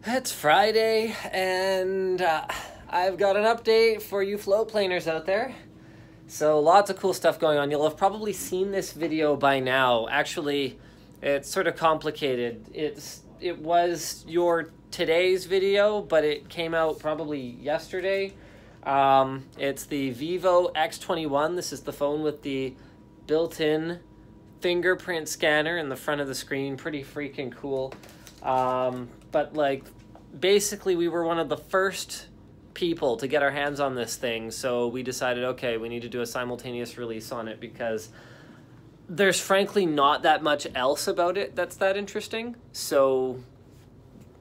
It's Friday, and I've got an update for you float planers out there. So lots of cool stuff going on. You'll have probably seen this video by now. Actually, it's sort of complicated. It was your today's video, but it came out probably yesterday. It's the Vivo X21. This is the phone with the built-in fingerprint scanner in the front of the screen. Pretty freaking cool. But like, basically we were one of the first people to get our hands on this thing, so we decided, okay, we need to do a simultaneous release on it because there's frankly not that much else about it that's that interesting. So,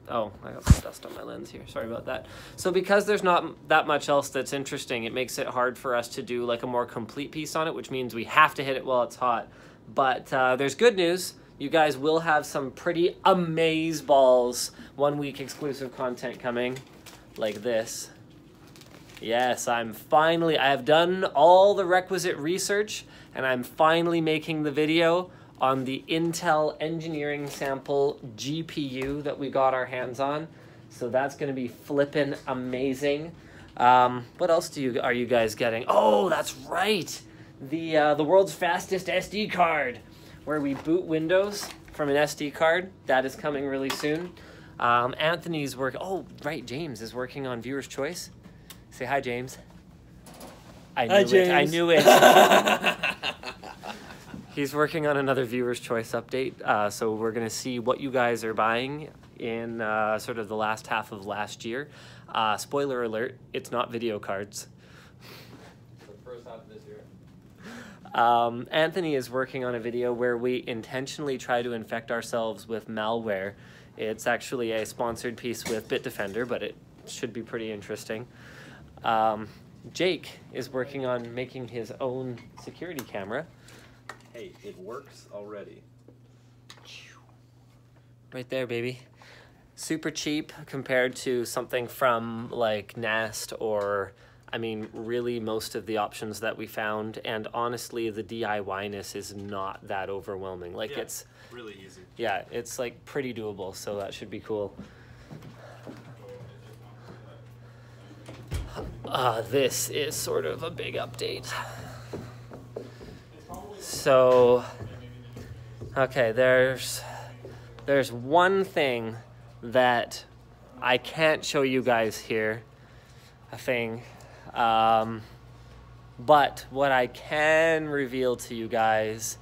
oh, I got some dust on my lens here, sorry about that. So because there's not that much else that's interesting, it makes it hard for us to do like a more complete piece on it, which means we have to hit it while it's hot. But there's good news. You guys will have some pretty amazeballs 1 week exclusive content coming, like this. Yes, I have done all the requisite research, and I'm finally making the video on the Intel Engineering Sample GPU that we got our hands on. So that's gonna be flippin' amazing. What else are you guys getting? Oh, that's right. The world's fastest SD card, where we boot Windows from an SD card. That is coming really soon. Anthony's James is working on Viewer's Choice. Say hi, James. I knew it. He's working on another Viewer's Choice update. So we're gonna see what you guys are buying in sort of the last half of last year. Spoiler alert, it's not video cards. The first half of this year. Anthony is working on a video where we intentionally try to infect ourselves with malware. It's actually a sponsored piece with Bitdefender, but it should be pretty interesting. Jake is working on making his own security camera. Hey, it works already. Right there, baby. Super cheap compared to something from like Nest or, I mean, really most of the options that we found. And honestly, the DIY-ness is not that overwhelming. Like, yeah, it's really easy. Yeah, it's like pretty doable, so that should be cool. This is sort of a big update. So, okay, there's one thing that I can't show you guys here, but what I can reveal to you guys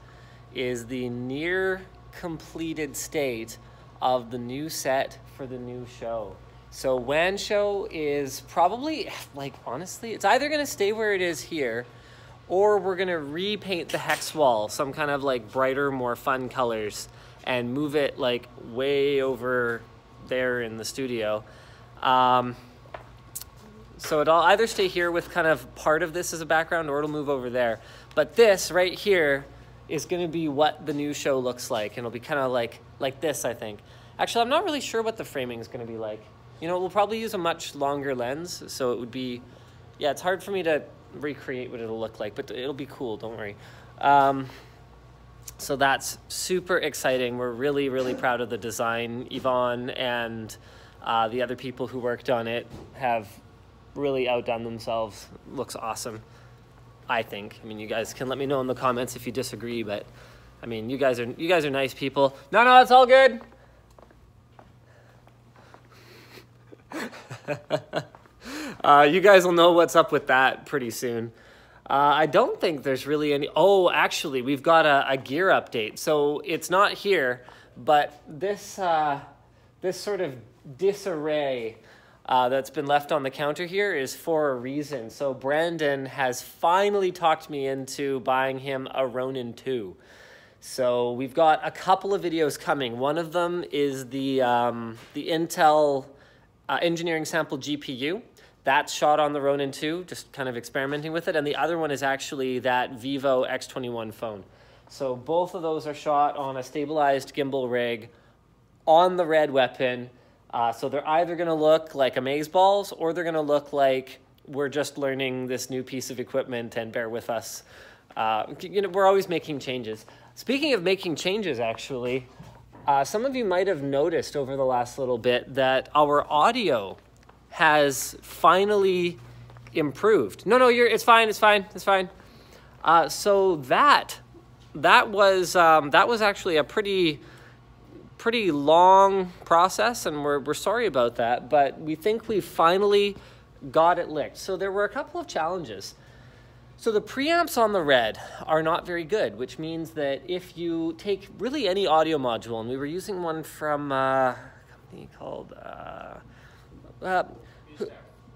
is the near completed state of the new set for the new show. So WAN show is probably, like, honestly, it's either gonna stay where it is here, or we're gonna repaint the hex wall some kind of like brighter, more fun colors and move it like way over there in the studio. So it'll either stay here with kind of part of this as a background, or it'll move over there. But this right here is gonna be what the new show looks like. And it'll be kind of like this, I think. Actually, I'm not really sure what the framing is gonna be like. You know, we'll probably use a much longer lens, so it would be, yeah, it's hard for me to recreate what it'll look like, but it'll be cool, don't worry. So that's super exciting. We're really, really proud of the design. Yvonne and the other people who worked on it have really outdone themselves. Looks awesome, I think. I mean, you guys can let me know in the comments if you disagree, but I mean, you guys are nice people. No, it's all good. You guys will know what's up with that pretty soon. I don't think there's really any... Oh, actually, we've got a gear update. So it's not here, but this sort of disarray that's been left on the counter here is for a reason. So Brandon has finally talked me into buying him a Ronin 2. So we've got a couple of videos coming. One of them is the Intel Engineering Sample GPU. That's shot on the Ronin 2, just kind of experimenting with it. And the other one is actually that Vivo X21 phone. So both of those are shot on a stabilized gimbal rig on the Red Weapon. So they're either going to look like amazeballs, or they're going to look like we're just learning this new piece of equipment, and bear with us. You know, we're always making changes. Speaking of making changes, actually, Some of you might have noticed over the last little bit that our audio has finally improved. No, it's fine. So that was actually a pretty long process, and we're sorry about that, but we think we finally got it licked. So there were a couple of challenges. So the preamps on the Red are not very good, which means that if you take really any audio module, and we were using one from a company called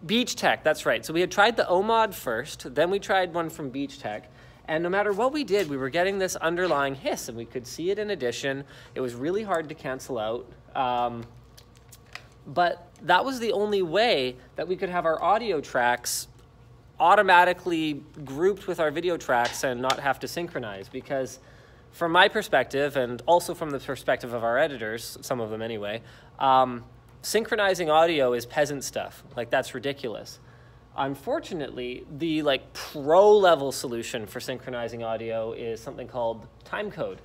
Beach Tech, that's right. So we had tried the OMOD first, then we tried one from Beach Tech, and no matter what we did, we were getting this underlying hiss, and we could see it in addition. It was really hard to cancel out. But that was the only way that we could have our audio tracks automatically grouped with our video tracks and not have to synchronize, because from my perspective, and also from the perspective of our editors, some of them anyway, synchronizing audio is peasant stuff. Like, that's ridiculous. Unfortunately, the pro level solution for synchronizing audio is something called timecode.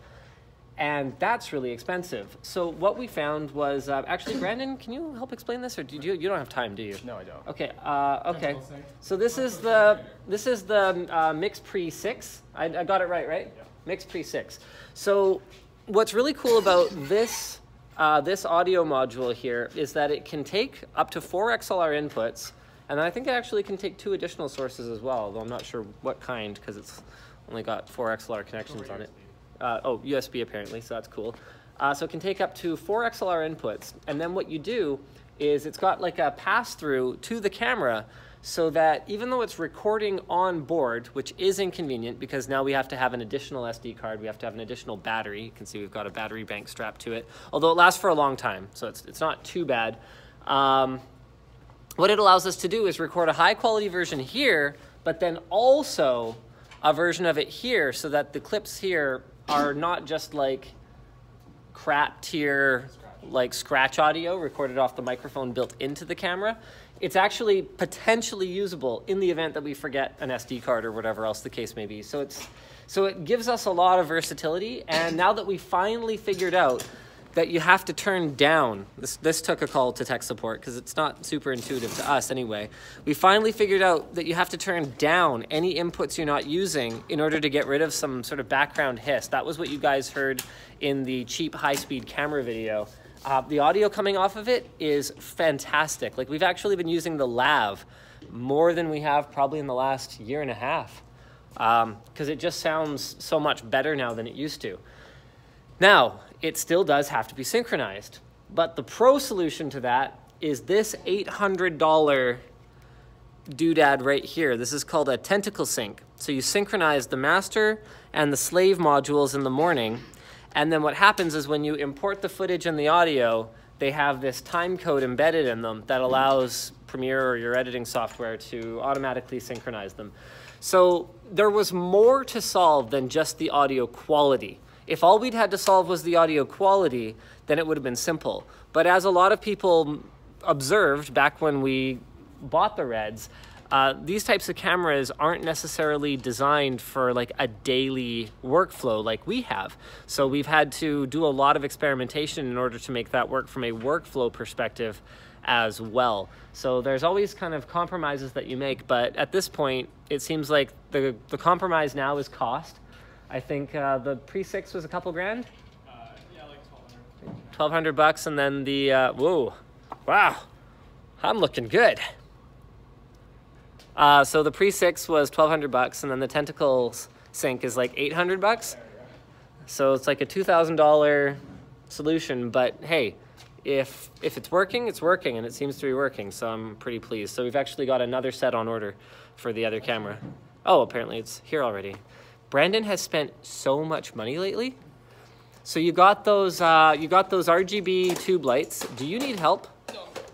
And that's really expensive. So what we found was, actually, Brandon, can you help explain this, or you don't have time, do you? No, I don't. Okay. Okay. So this is the MixPre 6. I got it right? Yeah. MixPre 6. So what's really cool about this audio module here is that it can take up to 4 XLR inputs, and I think it actually can take 2 additional sources as well, though I'm not sure what kind, because it's only got 4 XLR connections on it. USB apparently, so that's cool. So it can take up to 4 XLR inputs, and then what you do is it's got like a pass-through to the camera, so that even though it's recording on board, which is inconvenient because now we have to have an additional SD card, we have to have an additional battery. You can see we've got a battery bank strapped to it, although it lasts for a long time, so it's not too bad. What it allows us to do is record a high-quality version here, but then also a version of it here, so that the clips here are not just like crap tier, like scratch audio recorded off the microphone built into the camera. It's actually potentially usable in the event that we forget an SD card or whatever else the case may be. So it gives us a lot of versatility. And now that we finally figured out that you have to turn down, this took a call to tech support because it's not super intuitive to us anyway. We finally figured out that you have to turn down any inputs you're not using in order to get rid of some sort of background hiss. That was what you guys heard in the cheap high-speed camera video. The audio coming off of it is fantastic. Like, we've actually been using the Lav more than we have probably in the last year and a half, because it just sounds so much better now than it used to. Now, it still does have to be synchronized, but the pro solution to that is this $800 doodad right here. This is called a Tentacle Sync. So you synchronize the master and the slave modules in the morning, and then what happens is when you import the footage and the audio, they have this time code embedded in them that allows Premiere or your editing software to automatically synchronize them. So there was more to solve than just the audio quality. If all we'd had to solve was the audio quality, then it would have been simple. But as a lot of people observed back when we bought the Reds, these types of cameras aren't necessarily designed for like a daily workflow like we have. So we've had to do a lot of experimentation in order to make that work from a workflow perspective as well. So there's always kind of compromises that you make, but at this point, it seems like the compromise now is cost. I think the Pre 6 was a couple grand? Yeah, like 1,200. 1,200 bucks, and then the, whoa, wow, I'm looking good. So the Pre 6 was 1,200 bucks, and then the Tentacle Sync is like 800 bucks. So it's like a $2,000 solution, but hey, if it's working, it's working, and it seems to be working, so I'm pretty pleased. So we've actually got another set on order for the other camera. Oh, apparently it's here already. Brandon has spent so much money lately. So you got those RGB tube lights. Do you need help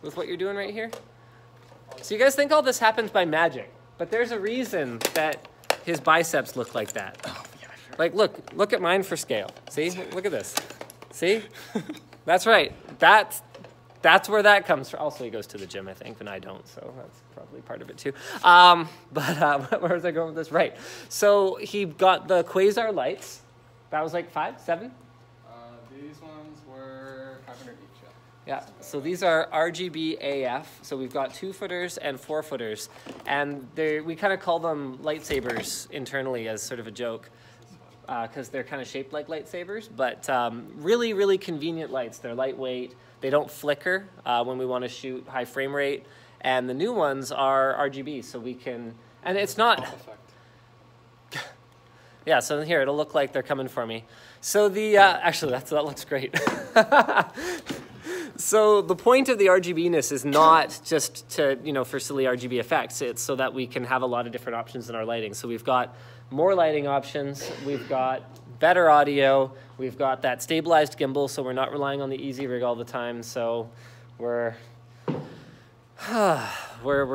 with what you're doing right here? So you guys think all this happens by magic, but there's a reason that his biceps look like that. Oh, yeah, sure. Like, look at mine for scale. See, look at this. See, that's right. That's where that comes from. Also, he goes to the gym, I think, and I don't, so that's probably part of it too. Where was I going with this? Right. So he got the Quasar lights. That was like 5, 7? These ones were Yeah, so these are RGB AF. So we've got 2-footers and 4-footers, and we kind of call them lightsabers internally as sort of a joke, because they're kind of shaped like lightsabers. But really, really convenient lights. They're lightweight. They don't flicker when we want to shoot high frame rate. And the new ones are RGB, so we can. And it's not. Yeah, so here it'll look like they're coming for me. So the actually that looks great. So the point of the RGB-ness is not just to, for silly RGB effects. It's so that we can have a lot of different options in our lighting. So we've got more lighting options. We've got better audio. We've got that stabilized gimbal, so we're not relying on the Easy Rig all the time. So we're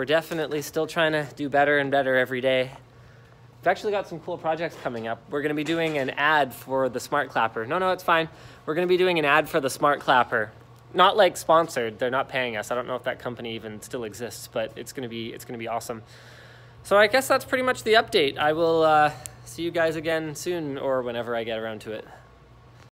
definitely still trying to do better and better every day. We've actually got some cool projects coming up. We're going to be doing an ad for the Smart Clapper. No, it's fine. We're going to be doing an ad for the Smart Clapper. Not like sponsored. They're not paying us. I don't know if that company even still exists, but it's going to be awesome. So I guess that's pretty much the update. I will see you guys again soon or whenever I get around to it.